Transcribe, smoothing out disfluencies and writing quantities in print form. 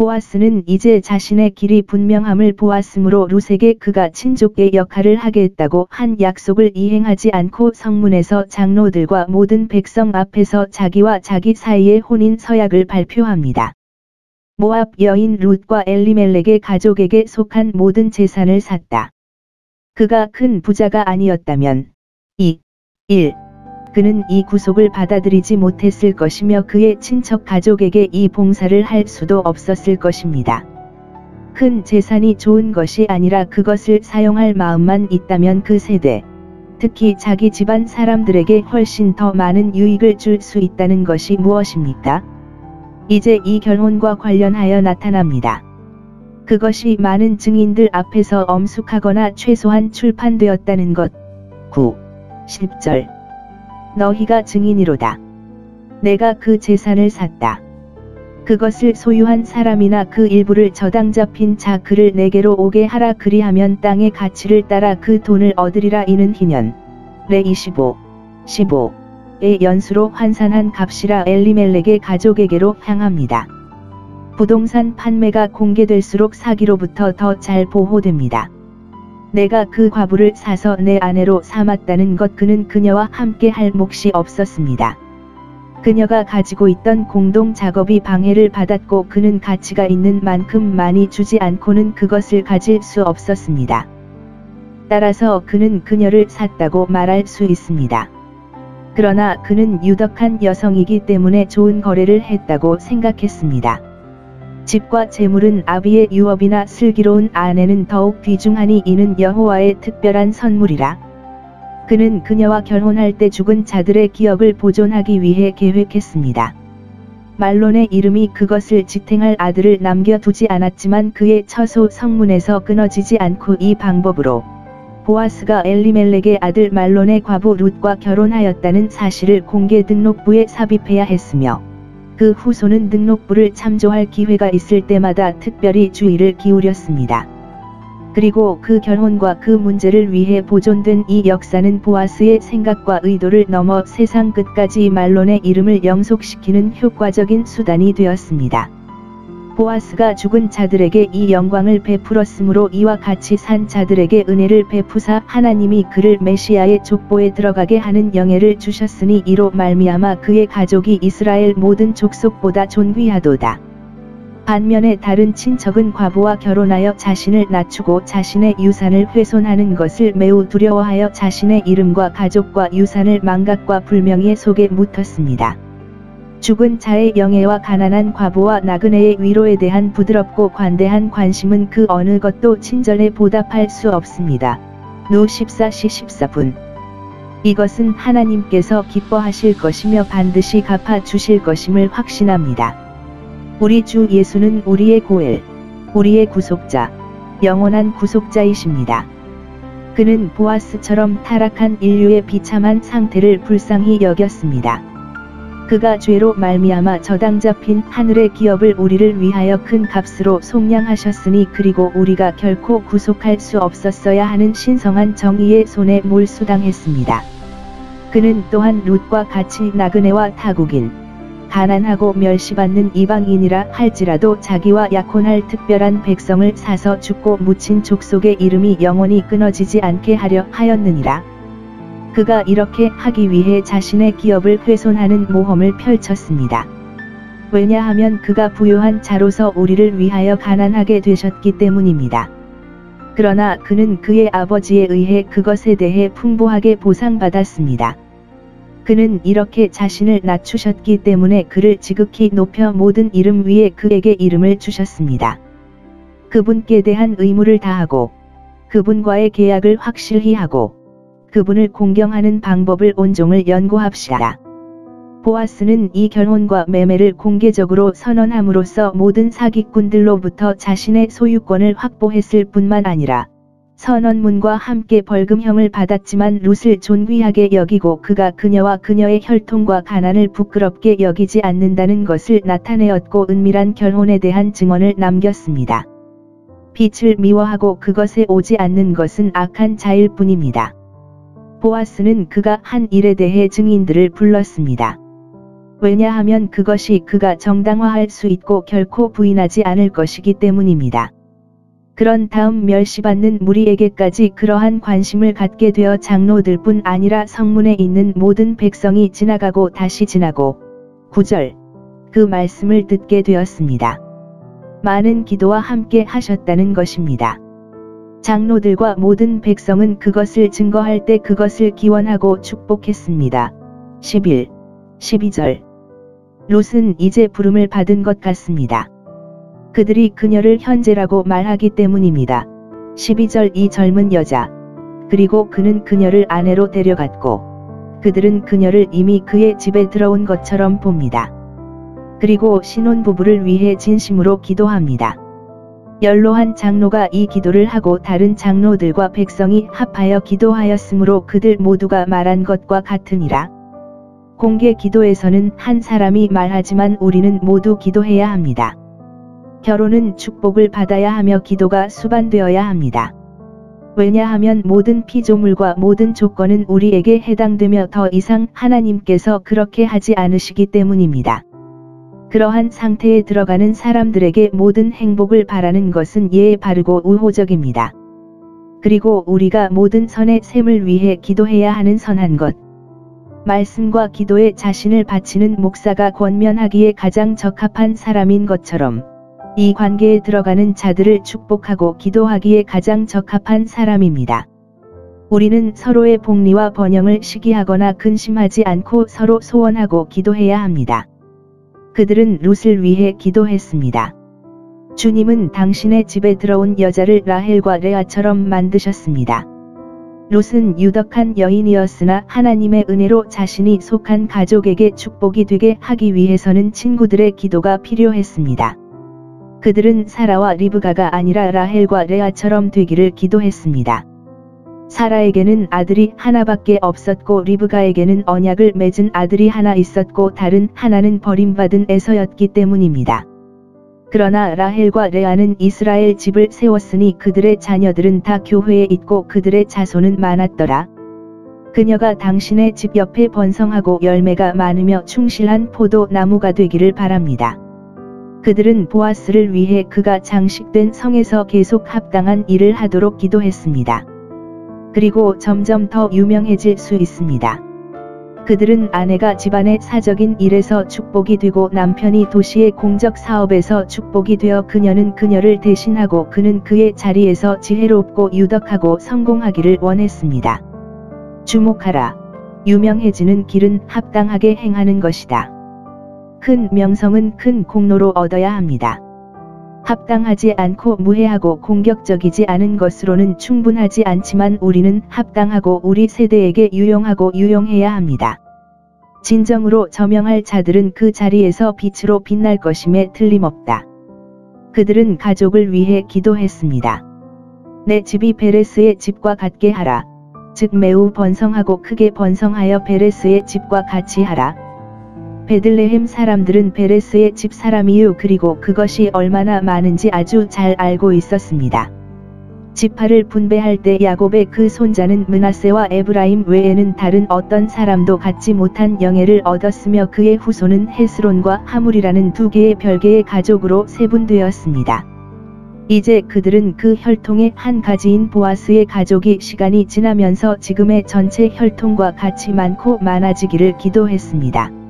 보아스는 이제 자신의 길이 분명함을 보았으므로 룻에게 그가 친족의 역할을 하겠다고 한 약속을 이행하지 않고 성문에서 장로들과 모든 백성 앞에서 자기와 자기 사이의 혼인 서약을 발표합니다. 모압 여인 룻과 엘리멜렉의 가족에게 속한 모든 재산을 샀다. 그가 큰 부자가 아니었다면 1. 그는 이 구속을 받아들이지 못했을 것이며 그의 친척 가족에게 이 봉사를 할 수도 없었을 것입니다. 큰 재산이 좋은 것이 아니라 그것을 사용할 마음만 있다면 그 세대, 특히 자기 집안 사람들에게 훨씬 더 많은 유익을 줄 수 있다는 것이 무엇입니까? 이제 이 결혼과 관련하여 나타납니다. 그것이 많은 증인들 앞에서 엄숙하거나 최소한 출판되었다는 것. 9. 10절. 너희가 증인이로다. 내가 그 재산을 샀다. 그것을 소유한 사람이나 그 일부를 저당 잡힌 자 그를 내게로 오게 하라. 그리하면 땅의 가치를 따라 그 돈을 얻으리라. 이는 희년 레 15의 연수로 환산한 값이라. 엘리멜렉의 가족에게로 향합니다. 부동산 판매가 공개될수록 사기로부터 더 잘 보호됩니다. 내가 그 과부를 사서 내 아내로 삼았다는 것. 그는 그녀와 함께 할 몫이 없었습니다. 그녀가 가지고 있던 공동 작업이 방해를 받았고 그는 가치가 있는 만큼 많이 주지 않고는 그것을 가질 수 없었습니다. 따라서 그는 그녀를 샀다고 말할 수 있습니다. 그러나 그는 유덕한 여성이기 때문에 좋은 거래를 했다고 생각했습니다. 집과 재물은 아비의 유업이나 슬기로운 아내는 더욱 귀중하니 이는 여호와의 특별한 선물이라. 그는 그녀와 결혼할 때 죽은 자들의 기억을 보존하기 위해 계획했습니다. 말론의 이름이 그것을 지탱할 아들을 남겨두지 않았지만 그의 처소 성문에서 끊어지지 않고 이 방법으로 보아스가 엘리멜렉의 아들 말론의 과부 룻과 결혼하였다는 사실을 공개 등록부에 삽입해야 했으며 그 후손은 등록부를 참조할 기회가 있을 때마다 특별히 주의를 기울였습니다. 그리고 그 결혼과 그 문제를 위해 보존된 이 역사는 보아스의 생각과 의도를 넘어 세상 끝까지 말론의 이름을 영속시키는 효과적인 수단이 되었습니다. 보아스가 죽은 자들에게 이 영광을 베풀었으므로 이와 같이 산 자들에게 은혜를 베푸사 하나님이 그를 메시아의 족보에 들어가게 하는 영예를 주셨으니 이로 말미암아 그의 가족이 이스라엘 모든 족속보다 존귀하도다. 반면에 다른 친척은 과부와 결혼하여 자신을 낮추고 자신의 유산을 훼손하는 것을 매우 두려워하여 자신의 이름과 가족과 유산을 망각과 불명예 속에 묻었습니다. 죽은 자의 영예와 가난한 과부와 나그네의 위로에 대한 부드럽고 관대한 관심은 그 어느 것도 친절에 보답할 수 없습니다. 누 14시 14분. 이것은 하나님께서 기뻐하실 것이며 반드시 갚아 주실 것임을 확신합니다. 우리 주 예수는 우리의 고엘, 우리의 구속자, 영원한 구속자이십니다. 그는 보아스처럼 타락한 인류의 비참한 상태를 불쌍히 여겼습니다. 그가 죄로 말미암아 저당 잡힌 하늘의 기업을 우리를 위하여 큰 값으로 속량하셨으니 그리고 우리가 결코 구속할 수 없었어야 하는 신성한 정의의 손에 몰수당했습니다. 그는 또한 룻과 같이 나그네와 타국인, 가난하고 멸시받는 이방인이라 할지라도 자기와 약혼할 특별한 백성을 사서 죽고 묻힌 족속의 이름이 영원히 끊어지지 않게 하려 하였느니라. 그가 이렇게 하기 위해 자신의 기업을 훼손하는 모험을 펼쳤습니다. 왜냐하면 그가 부유한 자로서 우리를 위하여 가난하게 되셨기 때문입니다. 그러나 그는 그의 아버지에 의해 그것에 대해 풍부하게 보상받았습니다. 그는 이렇게 자신을 낮추셨기 때문에 그를 지극히 높여 모든 이름 위에 그에게 이름을 주셨습니다. 그분께 대한 의무를 다하고 그분과의 계약을 확실히 하고 그분을 공경하는 방법을 온종일 연구합시다. 보아스는 이 결혼과 매매를 공개적으로 선언함으로써 모든 사기꾼들로부터 자신의 소유권을 확보했을 뿐만 아니라 선언문과 함께 벌금형을 받았지만 룻을 존귀하게 여기고 그가 그녀와 그녀의 혈통과 가난을 부끄럽게 여기지 않는다는 것을 나타내었고 은밀한 결혼에 대한 증언을 남겼습니다. 빛을 미워하고 그것에 오지 않는 것은 악한 자일 뿐입니다. 보아스는 그가 한 일에 대해 증인들을 불렀습니다. 왜냐하면 그것이 그가 정당화할 수 있고 결코 부인하지 않을 것이기 때문입니다. 그런 다음 멸시받는 무리에게까지 그러한 관심을 갖게 되어 장로들뿐 아니라 성문에 있는 모든 백성이 지나가고 다시 지나고 9절 그 말씀을 듣게 되었습니다. 많은 기도와 함께 하셨다는 것입니다. 장로들과 모든 백성은 그것을 증거할 때 그것을 기원하고 축복했습니다. 11, 12절 롯은 이제 부름을 받은 것 같습니다. 그들이 그녀를 현재라고 말하기 때문입니다. 12절 이 젊은 여자 그리고 그는 그녀를 아내로 데려갔고 그들은 그녀를 이미 그의 집에 들어온 것처럼 봅니다. 그리고 신혼부부를 위해 진심으로 기도합니다. 연로한 장로가 이 기도를 하고 다른 장로들과 백성이 합하여 기도하였으므로 그들 모두가 말한 것과 같으니라. 공개 기도에서는 한 사람이 말하지만 우리는 모두 기도해야 합니다. 결혼은 축복을 받아야 하며 기도가 수반되어야 합니다. 왜냐하면 모든 피조물과 모든 조건은 우리에게 해당되며 더 이상 하나님께서 그렇게 하지 않으시기 때문입니다. 그러한 상태에 들어가는 사람들에게 모든 행복을 바라는 것은 예에 바르고 우호적입니다. 그리고 우리가 모든 선의 셈을 위해 기도해야 하는 선한 것. 말씀과 기도에 자신을 바치는 목사가 권면하기에 가장 적합한 사람인 것처럼 이 관계에 들어가는 자들을 축복하고 기도하기에 가장 적합한 사람입니다. 우리는 서로의 복리와 번영을 시기하거나 근심하지 않고 서로 소원하고 기도해야 합니다. 그들은 롯을 위해 기도했습니다. 주님은 당신의 집에 들어온 여자를 라헬과 레아처럼 만드셨습니다. 롯은 유덕한 여인이었으나 하나님의 은혜로 자신이 속한 가족에게 축복이 되게 하기 위해서는 친구들의 기도가 필요했습니다. 그들은 사라와 리브가가 아니라 라헬과 레아처럼 되기를 기도했습니다. 사라에게는 아들이 하나밖에 없었고 리브가에게는 언약을 맺은 아들이 하나 있었고 다른 하나는 버림받은 에서였기 때문입니다. 그러나 라헬과 레아는 이스라엘 집을 세웠으니 그들의 자녀들은 다 교회에 있고 그들의 자손은 많았더라. 그녀가 당신의 집 옆에 번성하고 열매가 많으며 충실한 포도나무가 되기를 바랍니다. 그들은 보아스를 위해 그가 장식된 성에서 계속 합당한 일을 하도록 기도했습니다. 그리고 점점 더 유명해질 수 있습니다. 그들은 아내가 집안의 사적인 일에서 축복이 되고 남편이 도시의 공적 사업에서 축복이 되어 그녀는 그녀를 대신하고 그는 그의 자리에서 지혜롭고 유덕하고 성공하기를 원했습니다. 주목하라. 유명해지는 길은 합당하게 행하는 것이다. 큰 명성은 큰 공로로 얻어야 합니다. 합당하지 않고 무해하고 공격적이지 않은 것으로는 충분하지 않지만 우리는 합당하고 우리 세대에게 유용하고 유용해야 합니다. 진정으로 저명할 자들은 그 자리에서 빛으로 빛날 것임에 틀림없다. 그들은 가족을 위해 기도했습니다. 내 집이 베레스의 집과 같게 하라. 즉 매우 번성하고 크게 번성하여 베레스의 집과 같이 하라. 베들레헴 사람들은 베레스의 집 사람이요 그리고 그것이 얼마나 많은지 아주 잘 알고 있었습니다. 지파를 분배할 때 야곱의 그 손자는 므낫세와 에브라임 외에는 다른 어떤 사람도 갖지 못한 영예를 얻었으며 그의 후손은 헤스론과 하물이라는 두 개의 별개의 가족으로 세분되었습니다. 이제 그들은 그 혈통의 한 가지인 보아스의 가족이 시간이 지나면서 지금의 전체 혈통과 같이 많고 많아지기를 기도했습니다.